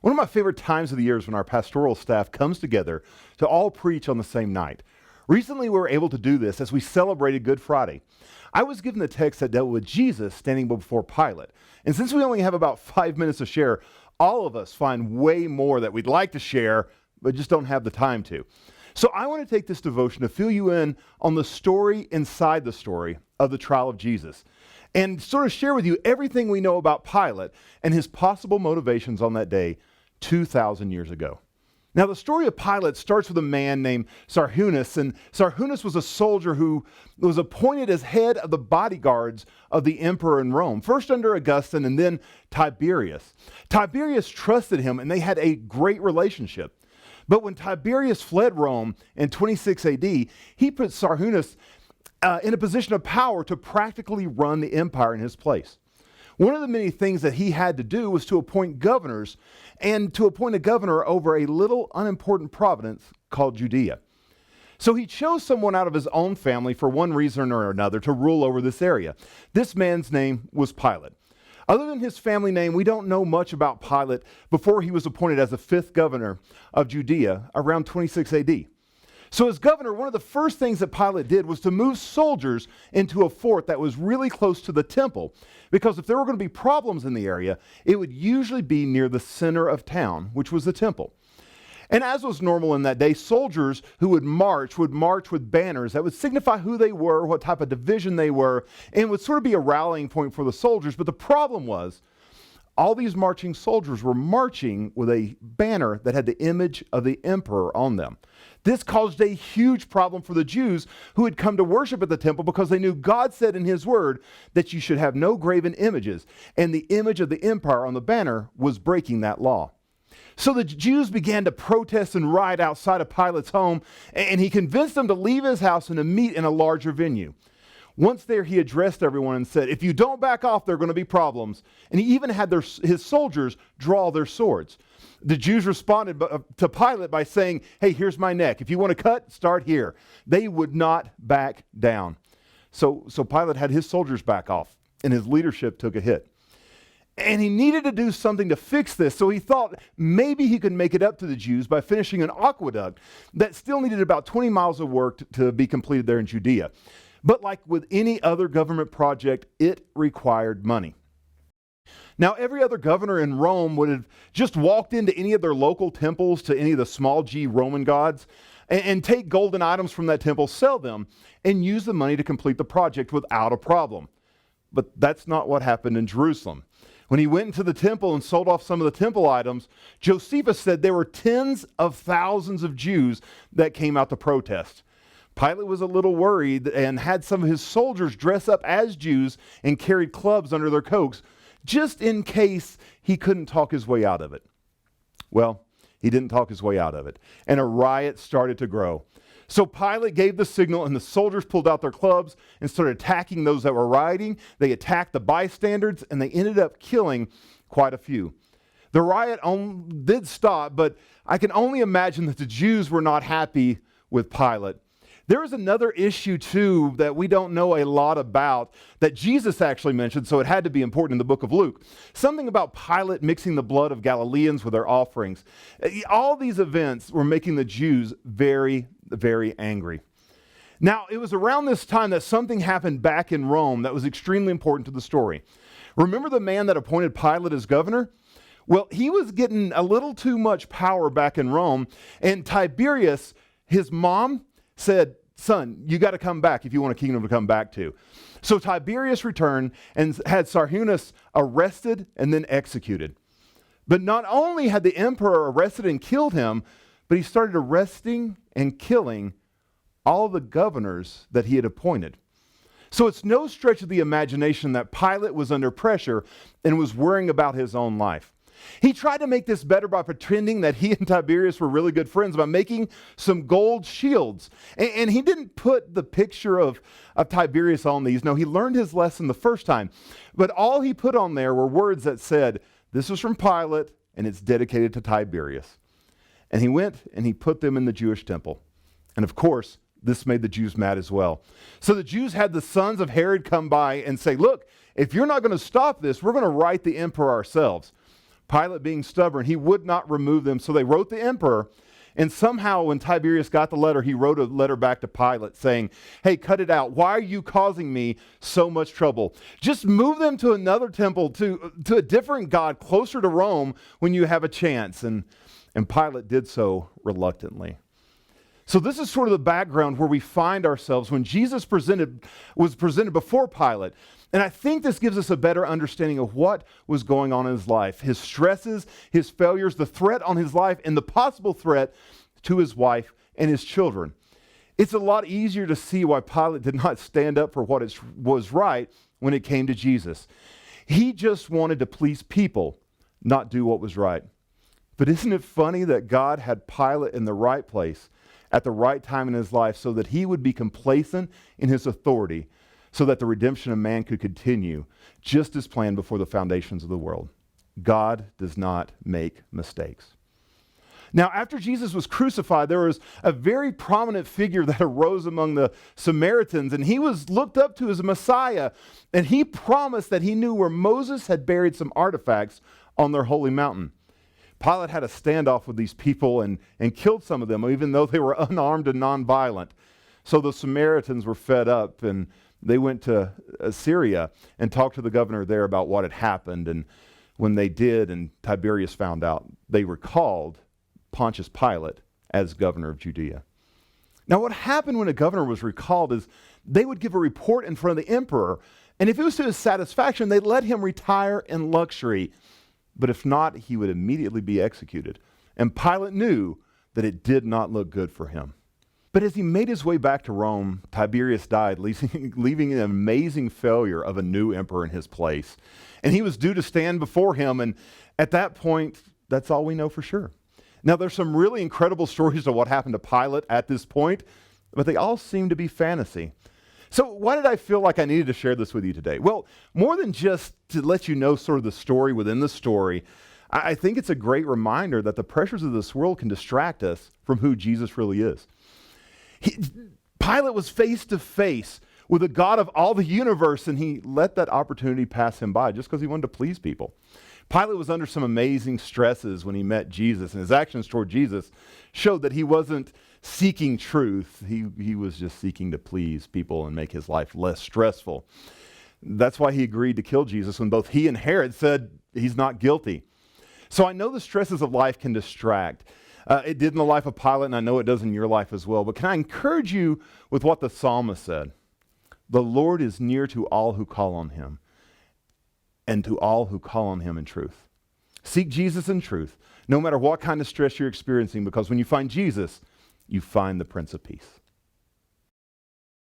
One of my favorite times of the year is when our pastoral staff comes together to all preach on the same night. Recently, we were able to do this as we celebrated Good Friday. I was given the text that dealt with Jesus standing before Pilate. And since we only have about 5 minutes to share, all of us find way more that we'd like to share, but just don't have the time to. So I want to take this devotion to fill you in on the story inside the story of the trial of Jesus, and sort of share with you everything we know about Pilate and his possible motivations on that day 2,000 years ago. Now, the story of Pilate starts with a man named Sarhunus, and Sarhunus was a soldier who was appointed as head of the bodyguards of the emperor in Rome, first under Augustus and then Tiberius. Tiberius trusted him, and they had a great relationship. But when Tiberius fled Rome in 26 AD, he put Sarhunus in a position of power to practically run the empire in his place. One of the many things that he had to do was to appoint governors, and to appoint a governor over a little unimportant province called Judea. So he chose someone out of his own family for one reason or another to rule over this area. This man's name was Pilate. Other than his family name, we don't know much about Pilate before he was appointed as the 5th governor of Judea around 26 AD. So as governor, one of the first things that Pilate did was to move soldiers into a fort that was really close to the temple, because if there were going to be problems in the area, it would usually be near the center of town, which was the temple. And as was normal in that day, soldiers who would march with banners that would signify who they were, what type of division they were, and would sort of be a rallying point for the soldiers. But the problem was, all these marching soldiers were marching with a banner that had the image of the emperor on them. This caused a huge problem for the Jews who had come to worship at the temple, because they knew God said in his word that you should have no graven images, and the image of the emperor on the banner was breaking that law. So the Jews began to protest and riot outside of Pilate's home, and he convinced them to leave his house and to meet in a larger venue. Once there, he addressed everyone and said, if you don't back off, there are going to be problems. And he even had his soldiers draw their swords. The Jews responded to Pilate by saying, hey, here's my neck. If you want to cut, start here. They would not back down. So Pilate had his soldiers back off, and his leadership took a hit. And he needed to do something to fix this, so he thought maybe he could make it up to the Jews by finishing an aqueduct that still needed about 20 miles of work to be completed there in Judea. But like with any other government project, it required money. Now, every other governor in Rome would have just walked into any of their local temples to any of the small g Roman gods and take golden items from that temple, sell them, and use the money to complete the project without a problem. But that's not what happened in Jerusalem. When he went into the temple and sold off some of the temple items, Josephus said there were tens of thousands of Jews that came out to protest. Pilate was a little worried and had some of his soldiers dress up as Jews and carried clubs under their coats, just in case he couldn't talk his way out of it. Well, he didn't talk his way out of it, and a riot started to grow. So Pilate gave the signal, and the soldiers pulled out their clubs and started attacking those that were rioting. They attacked the bystanders, and they ended up killing quite a few. The riot did stop, but I can only imagine that the Jews were not happy with Pilate. There is another issue, too, that we don't know a lot about that Jesus actually mentioned, so it had to be important in the book of Luke. Something about Pilate mixing the blood of Galileans with their offerings. All these events were making the Jews very, very angry. Now, it was around this time that something happened back in Rome that was extremely important to the story. Remember the man that appointed Pilate as governor? Well, he was getting a little too much power back in Rome, and Tiberius, his mom, said, son, you got to come back if you want a kingdom to come back to. So Tiberius returned and had Sarhunus arrested and then executed. But not only had the emperor arrested and killed him, but he started arresting and killing all the governors that he had appointed. So it's no stretch of the imagination that Pilate was under pressure and was worrying about his own life. He tried to make this better by pretending that he and Tiberius were really good friends by making some gold shields. And he didn't put the picture of Tiberius on these. No, he learned his lesson the first time. But all he put on there were words that said, this is from Pilate, and it's dedicated to Tiberius. And he went and he put them in the Jewish temple. And of course, this made the Jews mad as well. So the Jews had the sons of Herod come by and say, look, if you're not going to stop this, we're going to right the emperor ourselves. Pilate, being stubborn, he would not remove them. So they wrote the emperor. And somehow when Tiberius got the letter, he wrote a letter back to Pilate saying, hey, cut it out. Why are you causing me so much trouble? Just move them to another temple, to a different god closer to Rome when you have a chance. And Pilate did so reluctantly. So this is sort of the background where we find ourselves when Jesus was presented before Pilate. And I think this gives us a better understanding of what was going on in his life, his stresses, his failures, the threat on his life, and the possible threat to his wife and his children. It's a lot easier to see why Pilate did not stand up for what was right when it came to Jesus. He just wanted to please people, not do what was right. But isn't it funny that God had Pilate in the right place at the right time in his life so that he would be complacent in his authority, so that the redemption of man could continue just as planned before the foundations of the world. God does not make mistakes. Now, after Jesus was crucified, there was a very prominent figure that arose among the Samaritans, and he was looked up to as a Messiah, and he promised that he knew where Moses had buried some artifacts on their holy mountain. Pilate had a standoff with these people and killed some of them, even though they were unarmed and nonviolent. So the Samaritans were fed up, and they went to Syria and talked to the governor there about what had happened. And when they did, and Tiberius found out, they recalled Pontius Pilate as governor of Judea. Now, what happened when a governor was recalled is they would give a report in front of the emperor, and if it was to his satisfaction, they'd let him retire in luxury. But if not, he would immediately be executed. And Pilate knew that it did not look good for him. But as he made his way back to Rome, Tiberius died, leaving an amazing failure of a new emperor in his place. And he was due to stand before him, and at that point, that's all we know for sure. Now, there's some really incredible stories of what happened to Pilate at this point, but they all seem to be fantasy. So why did I feel like I needed to share this with you today? Well, more than just to let you know sort of the story within the story, I think it's a great reminder that the pressures of this world can distract us from who Jesus really is. Pilate was face to face with the God of all the universe, and he let that opportunity pass him by just because he wanted to please people. Pilate was under some amazing stresses when he met Jesus, and his actions toward Jesus showed that he wasn't seeking truth. He was just seeking to please people and make his life less stressful. That's why he agreed to kill Jesus when both he and Herod said he's not guilty. So I know the stresses of life can distract. It did in the life of Pilate, and I know it does in your life as well. But can I encourage you with what the psalmist said? The Lord is near to all who call on him, and to all who call on him in truth. Seek Jesus in truth, no matter what kind of stress you're experiencing, because when you find Jesus, you find the Prince of Peace.